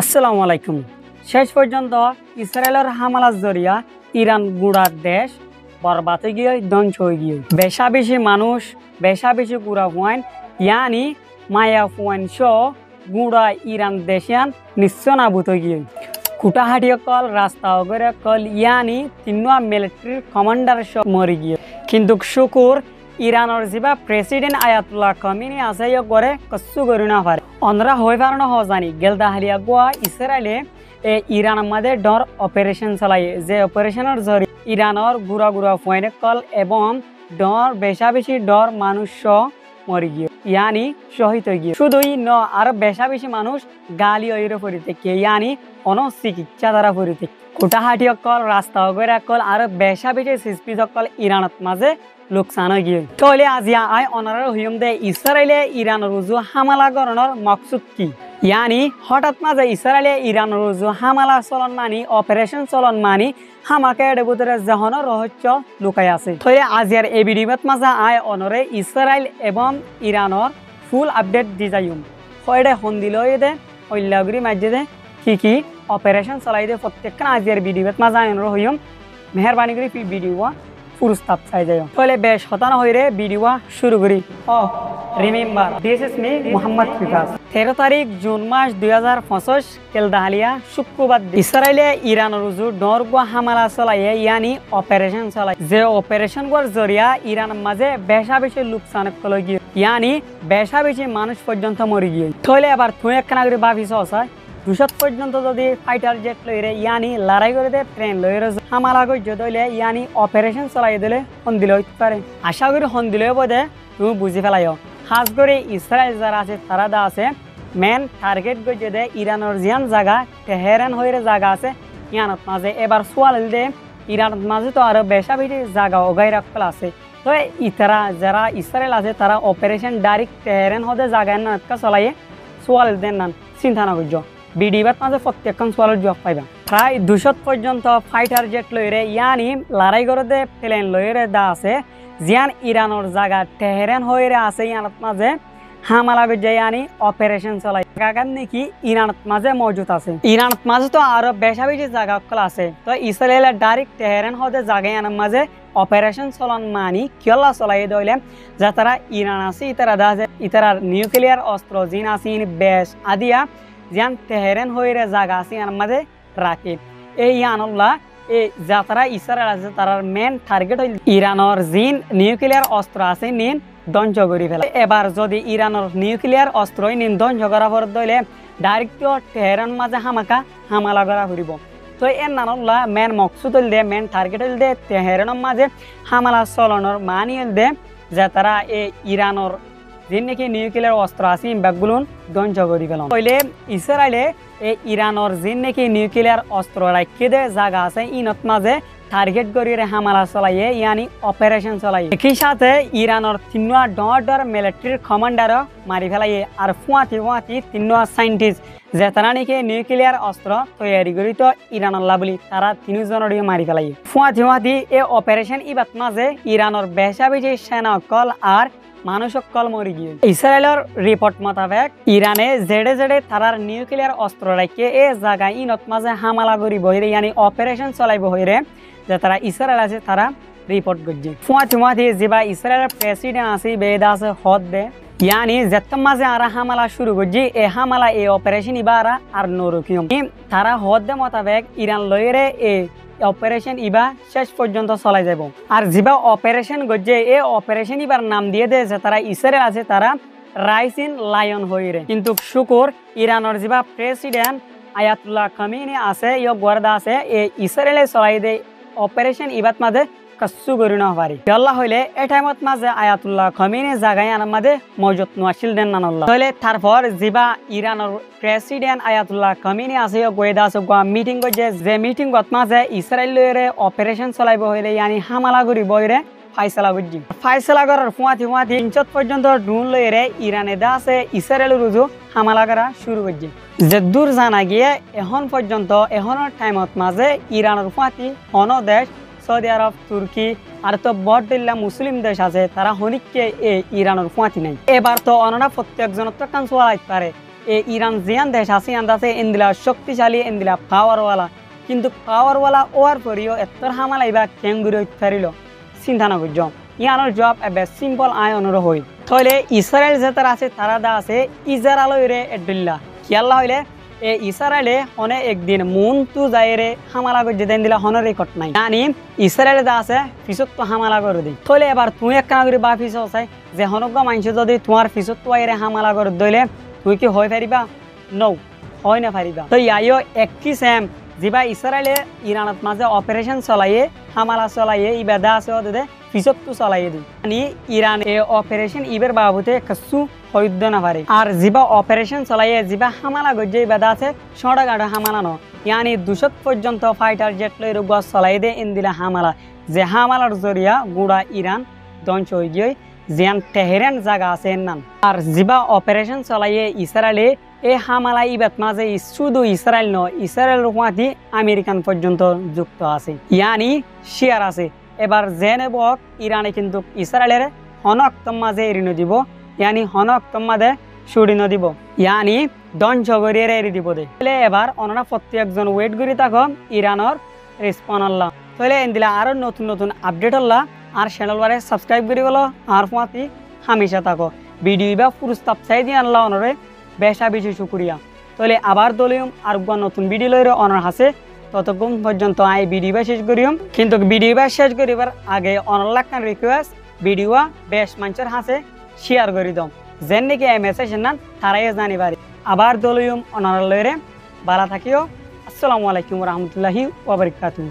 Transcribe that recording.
আসসালামু আলাইকুম। শেষ পর্যন্ত ইসরায়েলের হামলার জরিয়া ইরান গুড়ার দেশ বরবাদ হয়ে গিয়ে ধ্বংস হয়ে গিয়ে বেশা বেশি গুড়া ফুয়াইন ইয়ানি মায়া ফুয়াইন সহ গুড়া ইরান দেশিয়ান নিশ্চয় নাবুত হয়ে গিয়ে কুটাহাটিয় কল রাস্তা ওগরে কল ইয়ানি তিনুয়া মিলিটারির কমান্ডার সহ মরে গিয়ে কিন্তু শুকুর ইরানের যা প্রেসিডেন্ট আয়াতুল্লাহ খামেনি আছে করে কচ্ছু করি না পারে অনরা হয়ে পারে না জানি গেলদা হালিয়া গোয়া ইসরায়েলে ইরান আমাদের ডর অপারেশন চালাই যে অপারেশনের জরিয়ে ইরানের গুড়া ফয়েনে কল এবং ডর বেশি ডর মানুষ মরে গিয়ে ইয়ানি শহীদ হয়ে গিয়ে শুধুই ন আর বেশি মানুষ গালি ওইরে পড়ি থেকে ইয়ানি অন চিকিৎসা দ্বারা পড়ি থেকে কুটাহাটি অকল রাস্তা ওগরে অকল আর বেশি সিসপিজ অকল ইরানত মাঝে লোকসান হয়ে গিয়ে তাহলে আজি আই অনার হইম দে ইসরায়েলে ইরান রুজু হামলা করানোর মকসুদ কি ইয়ানি হঠাৎ মাঝে ইসরায়েলে ইরান রুজু হামলা চলন মানি অপারেশন চলন মানি হামাকে এর ভিতরে যখন রহস্য লুকাই আছে তাহলে আজিয়ার এই ভিডিওত মাঝে আই অনরে ইসরায়েল এবং ইরানের ফুল আপডেট দি যাইম হয়ডে হন্দিলই দে অল্লাগুড়ি মাঝে দে কি অপারেশন চলাই দে প্রত্যেকখান আজিয়ার ভিডিওত মাঝে আই অনর হইম মেহরবানি করে ভিডিও পুরস্তাব চাই যায় তাহলে বেশ হতানো হইরে ভিডিও শুরু করি remember this is me Mohammad ফিকাস 13 তারিখ জুন মাস 2025 কেলদাহালিয়া শুক্রবার ইসরায়েলে ইরান রুজু ডরগো হামলা চলাইয়ে ইয়ানি অপারেশন চলাই যে অপারেশন গর জরিয়া ইরান মাঝে বেশি লোকসান কল গিয়ে ইয়ানি বেশি মানুষ পর্যন্ত মরে গিয়ে তাহলে এবার তুই একখানা করে ভাবিস অসায় 200 পর্যন্ত যদি ফাইটার জেট লইরে ইয়ানি লড়াই করে দে ট্রেন লইরে হামলা করে যদি ইয়ানি অপারেশন চলাই দিলে হন্দিল হইতে পারে আশা করি হন্দিল বোধে তুমি বুঝি ফেলাইও খাস করে ইসরায়েল যারা আছে তারা দা আছে মেন টার্গেট করে যদি ইরানের জিয়ান জায়গা তেহরান হইরে জায়গা আছে ইয়ানত মাঝে এবার সোয়াল দে ইরানত মাঝে তো আরো বেশি জায়গা ওগাই রাখল আছে তো ইতারা যারা ইসরায়েল আছে তারা অপারেশন ডাইরেক্ট তেহরান হতে জায়গায় নাটকা চলাইয়ে সোয়াল দেন না চিন্তা না করছো ভিডিওত মাঝে প্রত্যেকখন সোয়ালের জবাব পাইবা প্রায় 200 পর্যন্ত ফাইটার জেট লইরে ইয়ানি লড়াই করতে প্লেন লইরে দা আছে জিয়ান ইরানের জায়গা তেহরান হইরে আছে ইয়ানত মাঝে হামলা করে ইয়ানি অপারেশন চলাই কাকার নাকি ইরানত মাঝে মজুদ আছে ইরানত মাঝে তো আরো বেশি জায়গা আছে তো ইসরায়েলের ডাইরেক্ট তেহরান হতে জায়গা ইয়ানের মাঝে অপারেশন চলন মানি কিয়লা চলাই দইলে যা তারা ইরান আছে ইতারা নিউক্লিয়ার অস্ত্র জিন আছে বেশ আদিয়া জিয়ান তেহরান হইরে জায়গা আছে ইয়ানের মাঝে রাখে এই ইয়ানুল্লাহ এই যারা ইসরায়েল আছে তার মেন টার্গেট হইল ইরানের জিন নিউক্লিয়ার অস্ত্র আছে নিন ধ্বংস করে ফেলা এবার যদি ইরানের নিউক্লিয়ার অস্ত্র নিন ধ্বংস করা পর দইলে ডাইরেক্ট তেহরান মাঝে হামলা করা ফুরিব তো এর নানুল্লাহ মেন মকসুদ হইল দে মেন টার্গেট হইল দে তেহরানের মাঝে হামলা চলনের মানি হইল দে যে তারা এই ইরানের যে নাকি নিউক্লিয়ার অস্ত্র আছে ব্যাগগুলো ধ্বংস করে ফেলাম তাইলে ইসরায়েলে এই ইরানের যে নাকি নিউক্লিয়ার অস্ত্র রাখিয়ে দে জায়গা আছে ইনত মাঝে টার্গেট করিয়ে হামলা চলাইয়ে ইয়ানি অপারেশন চলাইয়ে একই সাথে ইরানের তিনুয়া ডর মিলিটারির কমান্ডারও মারি ফেলাইয়ে আর ফুয়াতি তিনুয়া সাইন্টিস্ট যে তারা নাকি নিউক্লিয়ার অস্ত্র তৈরি করি তো ইরানের লাভলি তারা 3 জনের মারি ফেলাইয়ে ফুয়াতি এই অপারেশন ইবাত মাঝে ইরানের বেশি সেনা কল আর মানুষ কল মরি গিয়ে ইসরায়েলের রিপোর্ট মোতাবেক ইরানে জেডে তারার নিউক্লিয়ার অস্ত্র রাখিয়ে এ জায়গায় ইনত মাঝে হামলা করি বহিরে ইয়ানি অপারেশন চলাই বহিরে যে তারা ইসরায়েল আছে তারা রিপোর্ট করছে ফুয়াতি যা ইসরায়েলের প্রেসিডেন্ট আছে বেদা আছে হদ দে ইয়ানি যেতম মাঝে আর হামলা শুরু করছি এই হামলা এই অপারেশন ইবার আর নরকিয়ম তারা হদ দে মোতাবেক ইরান লইরে এই অপারেশন ইবা শেষ পর্যন্ত চলাই যাব আর যা অপারেশন গজে এই অপারেশন ইবার নাম দিয়ে দে যে তারা ইসরায়েল আছে তারা রাইসিন লায়ন হইরে কিন্তু শুকুর ইরানের যা প্রেসিডেন্ট আয়াতুল্লাহ খামেনি আছে গর্দা আছে এই ইসরায়েলে চলাই দে অপারেশন ইবাত মাঝে কচ্ছু করি না পারি আল্লাহ হইলে এই টাইমত মাঝে আয়াতুল্লাহ খামেনি জায়গায় আনার মাঝে মজুত নোয়াশিল দেন নানুল্লাহ হইলে তারপর যা ইরানের প্রেসিডেন্ট আয়াতুল্লাহ খামেনি আছে গোয়েদা আছে মিটিং করছে যে মিটিং মাঝে ইসরায়েলের অপারেশন চলাইব হইলে ইয়ানি হামলা করি বইরে ফাইসলা করার ফুয়াতি 300 পর্যন্ত ড্রোন লইরে ইরানে দা আছে ইসরায়েল রুজু হামলা করা শুরু করছে যে দূর জানা গিয়ে এখন পর্যন্ত এখনের টাইমত মাঝে ইরানের ফুয়াতি অন দেশ সৌদি আরব তুর্কি আর তো বড় মুসলিম দেশ আছে তারা হনিককে এই ইরানের ফুয়াতি নাই এবার তো অনরা প্রত্যেকজনের তো কান চলাইতে পারে এ ইরান জিয়ান দেশ আছে আন্দাজে ইন্দিলা শক্তিশালী ইন্দিলা পাওয়ারওয়ালা কিন্তু পাওয়ারওয়ালা ওয়ার পরিও এত্তর হামালা ইবা কেঙ্গুরি পারিল চিন্তা না করছ ইয়ানোর জবাব এবে সিম্পল আয় অনুরোধ হই তাহলে ইসরায়েল যে তারা আছে তারা দা আছে ইসরায়েলরে এডুল্লা কিয়াল্লা হইলে এ ইসরায়েলে হনে একদিন মন তু যাইরে হামালা করে যেদিন দিলা হনের রেকর্ড নাই জানি ইসরায়েলে দা আছে পিছত তো হামালা করে দিই তাহলে এবার তুই এক কানা করে বা পিছত আছে যে হনজ্ঞ মানুষ যদি তোমার পিছত তো আইরে হামালা করে দইলে তুই কি হয়ে পারিবা নৌ হয় না পারিবা তো ইয়াইও একই সেম যিবা ইসরায়েলে ইরানত মাঝে অপারেশন চলাইয়ে হামালা চলাইয়ে ই বেদা আছে ওদের পিছত তো চলাইয়ে দিই মানে ইরান এ অপারেশন ইবের বাবুতে কিছু হইদ্য না পারে আর যিবা অপারেশন চলাইয়ে যিবা হামালা গজ্জে বেদা আছে সড়া গাড়া হামালা ন ইয়ানি 200 পর্যন্ত ফাইটার জেট লই গছ চলাই দে ইন্দিলা হামালা যে হামালার জরিয়া গুড়া ইরান ধ্বংস হয়ে গিয়ে জিয়ান তেহরান জায়গা আছে নাম আর যিবা অপারেশন চলাইয়ে ইসরায়েলে এই হামালা ইবাত মাঝে শুধু ইসরায়েল নয় ইসরায়েল রুমাতি আমেরিকান পর্যন্ত যুক্ত আছে ইয়ানি শেয়ার আছে এবার জেনে বক ইরানে কিন্তু ইসরায়েলের হনক্তম মাঝে এড়িয়ে দিব ইয়ানি হনক্তম মাঝে সুড়িন দিব ইয়ানি ধ্বংস করিয়ে এড়িয়ে দিব দে এবার অনরা প্রত্যেকজন ওয়েট করি থাকো ইরানোর রেসপন্স আল্লাহ তাহলে এনদিলা আরো নতুন নতুন আপডেট আল্লাহ আর চ্যানেল বারে সাবস্ক্রাইব করি বলো আর ফুয়াতি হামেশা থাকো ভিডিও বা পুরস্তাব চাই দিয়ে আনলা অনরে বেশা বেশি শুক্রিয়া তাহলে আবার দলিয়ম আর নতুন ভিডিও লইরে অনার হাসে ততক্ষণ পর্যন্ত আই ভিডিও শেষ করিম কিন্তু ভিডিও শেষ করিবার আগে অনার লাগান রিকোয়েস্ট ভিডিও বেশ মানুষের হাসে শেয়ার করে দাও যেন নাকি এই মেসেজ না তারাই জানি পারি আবার দলিয়ম অনার লইরে ভালো থাকিও আসসালামু আলাইকুম রহমতুল্লাহি ওয়া বারাকাতুহু।